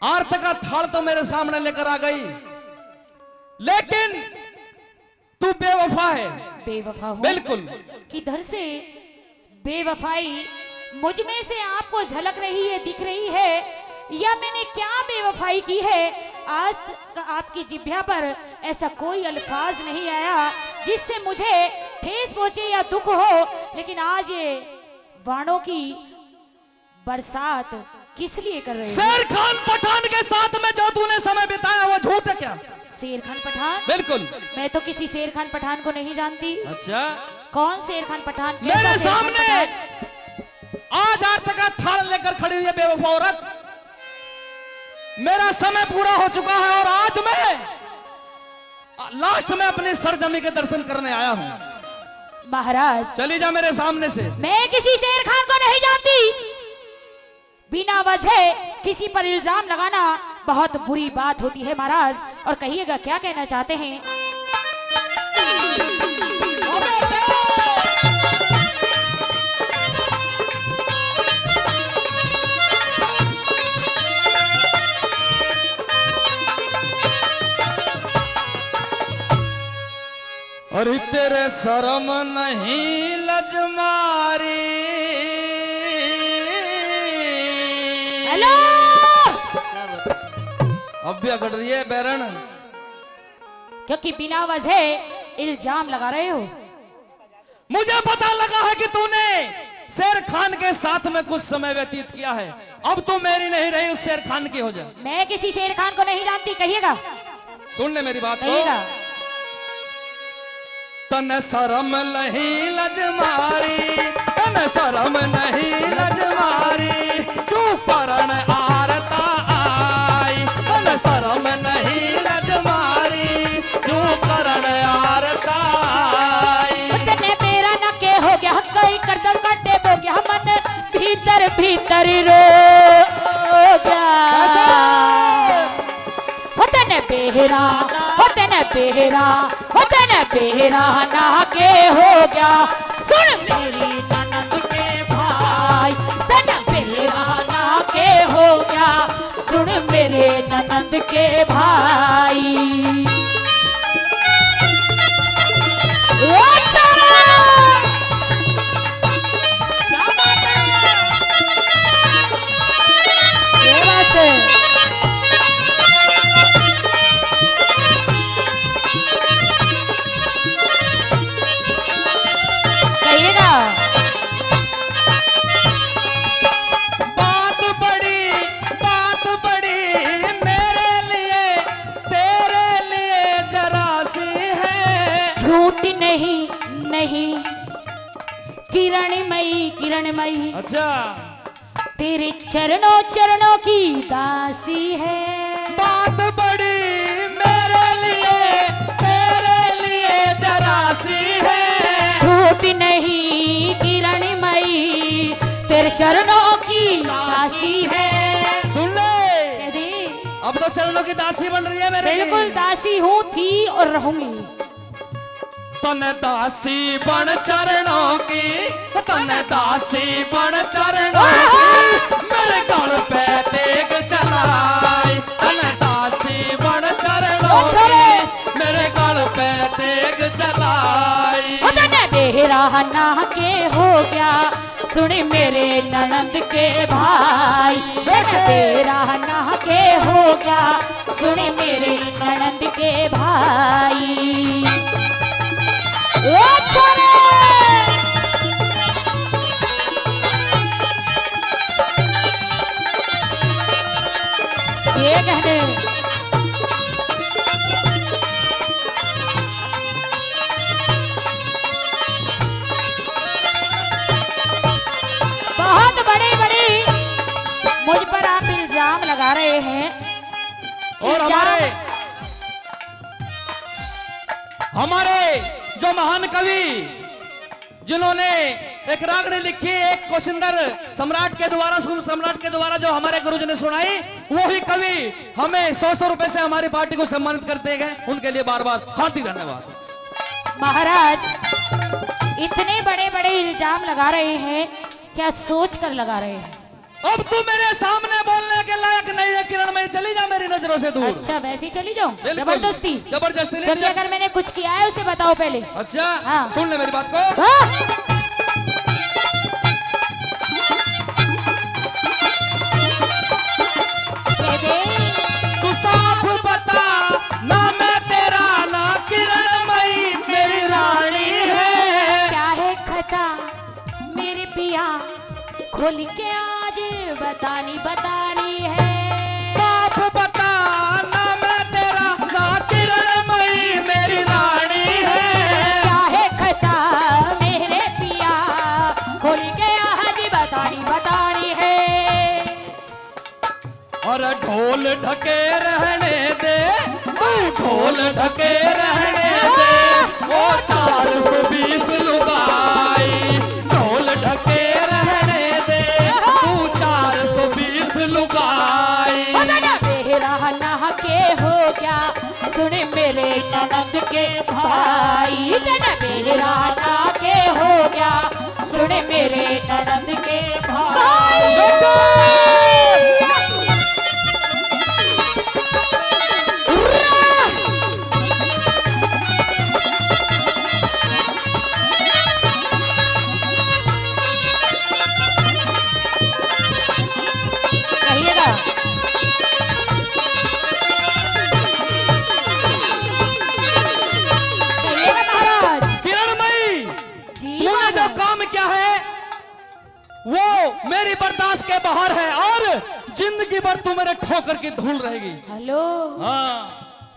आरत का थाल तो मेरे सामने लेकर आ गई, लेकिन तू बेवफा है। बेवफा हूँ? बिल्कुल। किधर से बेवफाई मुझ में से आपको झलक रही है, दिख रही है, या मैंने क्या बेवफाई की है? आज तक आपकी जिह्वा पर ऐसा कोई अल्फाज नहीं आया जिससे मुझे ठेस पहुंचे या दुख हो, लेकिन आज ये वाणों की बरसात किस लिए कर रहे हो? शेर खान पठान के साथ में जो तूने समय बिताया वो झूठ है क्या? शेर खान पठान? बिल्कुल। मैं तो किसी शेर खान पठान को नहीं जानती। अच्छा, कौन शेर खान पठान? मेरे सामने आज आरत का थाल लेकर खड़ी हुई है बेवफा औरत। मेरा समय पूरा हो चुका है और आज मैं लास्ट में अपनी सरजमी के दर्शन करने आया हूं। महाराज, चली जा मेरे सामने से। मैं किसी शेर खान को नहीं जानती। बिना वजह किसी पर इल्जाम लगाना बहुत बुरी बात होती है महाराज। और कहिएगा, क्या कहना चाहते हैं? अरे तेरे शर्म नहीं लजमारी। हेलो, अब भी अकड़ रही है बैरन, क्योंकि बिना वजह इल्जाम लगा रहे हो। मुझे पता लगा है कि तूने शेर खान के साथ में कुछ समय व्यतीत किया है। अब तू मेरी नहीं रही, उस शेर खान की हो जा। मैं किसी शेर खान को नहीं जानती। कहिएगा, सुन ले मेरी बात को। कहिएगा। तन शर्म नहीं लजमारी, तन शर्म नहीं लजमारी, तू परण आरता आई। तन शर्म नहीं लजमारी, तू परण आरता आई। तने मेरा न के हो गया, कई करदम कटे हो गया, मन भीतर भीतर रो गया। होतने बेहरा, होतने बेहरा, होतने बेहरा ना के हो गया। सुन मेरी ननद के भाई, तने बेहरा ना के हो गया। सुन मेरे ननद के भाई। अच्छा ये बात है। बात बड़ी मेरे लिए तेरे लिए जरा सी है। झूठ नहीं, नहीं किरणमयी, किरणमयी। अच्छा, तेरे चरणों चरणों की दासी है। बात बड़ी मेरे लिए तेरे लिए जरा सी है। झूठ नहीं किरणमयी, तेरे चरणों की दासी है। सुन ले, अब तो चरणों की दासी बन रही है मेरे। बिल्कुल दासी हूँ, थी और रहूंगी। तन दासी बन चरणों की, तन दासी बन चरणों की, मेरे गल पे तेग चलाई। तन दासी बन चरणों की, मेरे गल पे तेग चलाई। बेहरा ना के हो गया, सुन मेरे ननद के भाई। बेहरा ना के हो गया, सुन मेरे ननद के भाई। ये कहने बहुत बड़े बड़े मुझ पर आप इल्जाम लगा रहे हैं। और हमारे जो महान कवि जिन्होंने एक रागनी लिखी, एक कोशिंदर सम्राट के द्वारा जो हमारे गुरुजी ने सुनाई, वही कवि हमें 100 रुपए से हमारी पार्टी को सम्मानित करते गए। उनके लिए बार बार हार्दिक धन्यवाद। महाराज, इतने बड़े बड़े इल्जाम लगा रहे हैं, क्या सोच कर लगा रहे हैं? अब तू मेरे सामने बोलने के लायक नहीं है किरणमयी। नजरों से दूर। अच्छा वैसे ही चली जाऊं बिल्कुल। जबरदस्ती? जबरदस्ती नहीं क्योंकि अगर मैंने कुछ किया है उसे बताओ पहले। अच्छा हाँ। सुन ले मेरी बात को। हाँ? कह दे। तू साफ बता ना मैं तेरा ना किरणमयी मेरी रानी है। क्या है खता मेरे पिया खोल के आज बतानी बतानी है। साफ बता ना मैं तेरा ना किरणमयी मेरी रानी है। क्या है खता मेरे पिया खोल के आज बतानी बतानी है। और ढोल ढके रहने दे तू ढोल ढके रहने दे वो 420 लुगाई। ढोल ढके रहने दे तू 420 लुगाई। मेरा ना के हो गया सुन मेरे ननद के भाई। मेरा ना के हो गया सुन मेरे ननद के भाई। कहिएगा। कहिएगा महाराज। किरणमयी जी तूने जो महाराज। काम किया है वो मेरी बर्दाश्त के बाहर है और जिंदगी भर तू मेरे ठोकर की धूल रहेगी। हेलो हाँ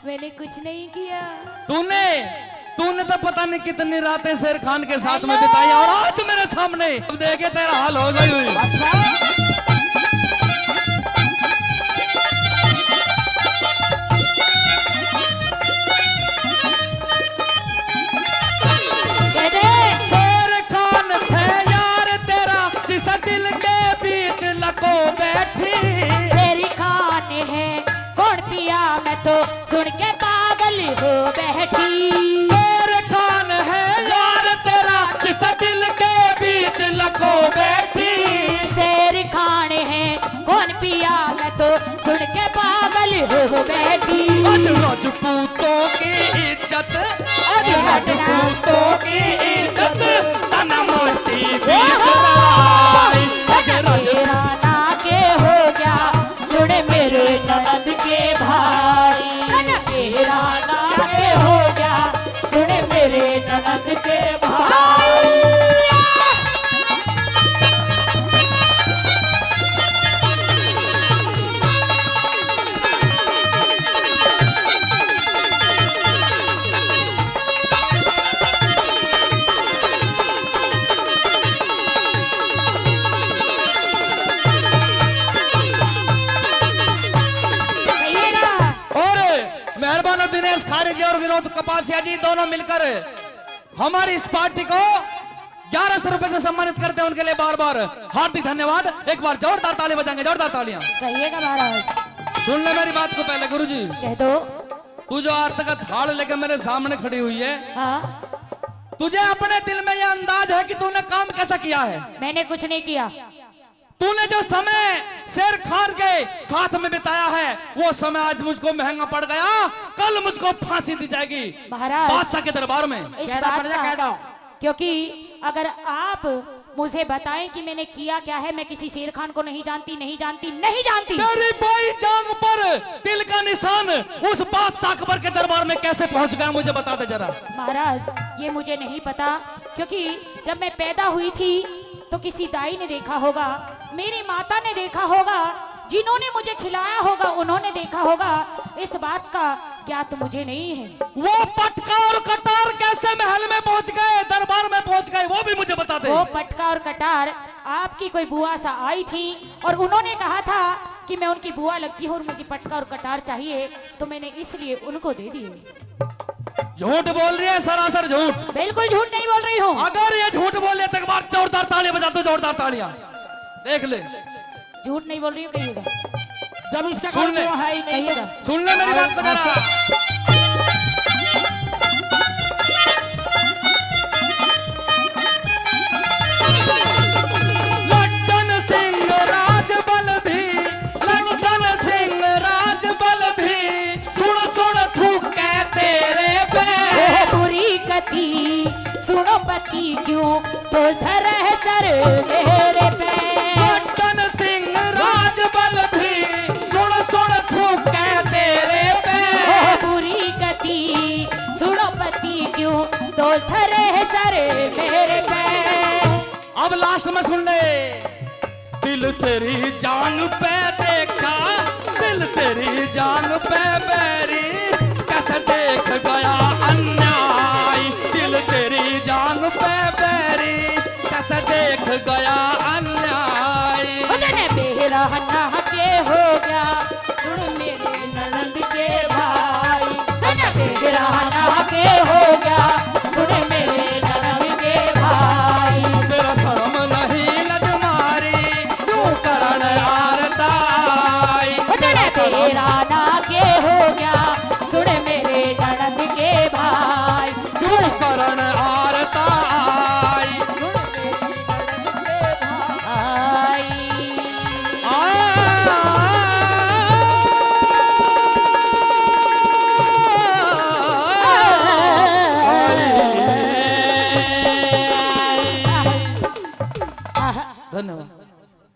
मैंने कुछ नहीं किया। तूने तूने तो पता नहीं कितनी रातें शेर खान के साथ में बिताई और आज मेरे सामने अब देखे तेरा हाल हो गई हुई। कह दे। शेर खान है यार तेरा जिस दिल के बीच लको बैठी। तेरी खान है कौन पिया मैं तो सुन के पागल हो बैठी। शेर खान है यार तेरा जिस दिल के बीच लको बैठी। शेर खान है कौन पिया मैं तो सुन के पागल हो बैठी। आज राजपूतों की इज्जत आज राजपूतों की इज्जत तना मोटी बीच लाई। आज मेरा ना के हो गया सुन मेरे ननद के भाई। मेरा ना के हो गया सुन मेरे ननद के भाई। कहिएगा। और मेहरबान दिनेश खारे जी और विनोद कपासिया जी दोनों मिलकर हमारी इस पार्टी को 1100 रुपए से सम्मानित करते हैं। उनके लिए बार बार हार्दिक धन्यवाद। एक बार जोरदार ताली बजाएंगे, जोरदार तालियां। कहिएगा महाराज। सुन ले मेरी बात को पहले गुरुजी। कह दो। तू जो आज तक थाल लेकर मेरे सामने खड़ी हुई है हाँ तुझे अपने दिल में यह अंदाज है कि तूने काम कैसा किया है। मैंने कुछ नहीं किया। तूने जो समय शेर खान के साथ में बिताया है वो समय आज मुझको महंगा पड़ गया। कल मुझको फांसी दी जाएगी महाराज बादशाह के दरबार में। इस बात का क्योंकि अगर आप मुझे बताएं कि मैंने किया क्या है। मैं किसी शेर खान को नहीं जानती नहीं जानती नहीं जानती। तेरी बाई जांग पर तिल का निशान उस बादशाह अकबर के दरबार में कैसे पहुंच गया मुझे बता दे जरा। महाराज ये मुझे नहीं पता क्योंकि जब मैं पैदा हुई थी तो किसी दाई ने देखा होगा, मेरी माता ने देखा होगा, जिन्होंने मुझे खिलाया होगा उन्होंने देखा होगा। इस बात का ज्ञात मुझे नहीं है। वो पटका और कटार कैसे महल में पहुंच गए, दरबार में पहुंच गए, वो भी मुझे बता दे। वो पटका और कटार आपकी कोई बुआ सा आई थी और उन्होंने कहा था कि मैं उनकी बुआ लगती हूँ और मुझे पटका और कटार चाहिए, तो मैंने इसलिए उनको दे दिए। झूठ बोल रही है, सरासर झूठ। बिल्कुल झूठ नहीं बोल रही हूँ। अगर ये झूठ बोले तो एक बार जोरदार तालियां बजा दो, जोरदार तालियां। देख ले, झूठ नहीं बोल रही हूँ, कहिएगा। जब इसका सुन ले, कोई है ही नहीं। कहिएगा। सुन ले मेरी बात को जरा। लट्टन सिंह राज बल भी, लट्टन सिंह राज बल भी पति क्यों तो धरे सर मेरे पे। बटन सिंह राजबल भी सुन सुन थूके तेरे पे। ओ बुरी गति सुनो पति क्यों तो धरे सर मेरे पे। अब लास्ट में सुन ले। दिल तेरी जान पे देखा, दिल तेरी जान पे बैरी, कैसे देख गया अन्याय। दिल तेरी जान पे बैरी, कैसे देख गया अन्याय। उतने बेरहना के हो गया सुन मेरे ननद के भाई। उतने बेरहना के हो गया सुन मेरे ननद के भाई। तेरा शर्म नहीं लज मारी, क्यों करण आरताई। उतने बेरहना के हो गया सुन मेरे ननद के भाई। क्यों करण